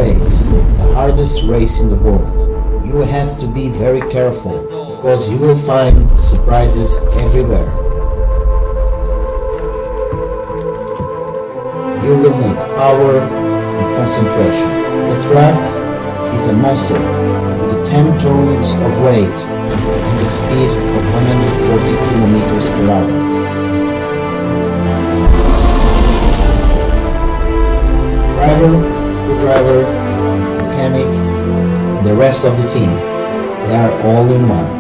race, the hardest race in the world. You have to be very careful because you will find surprises everywhere. You will need power and concentration. The track is a monster with 10 tons of weight and a speed of 140 kilometers per hour. Driver, co-driver, mechanic, and the rest of the team, they are all in one.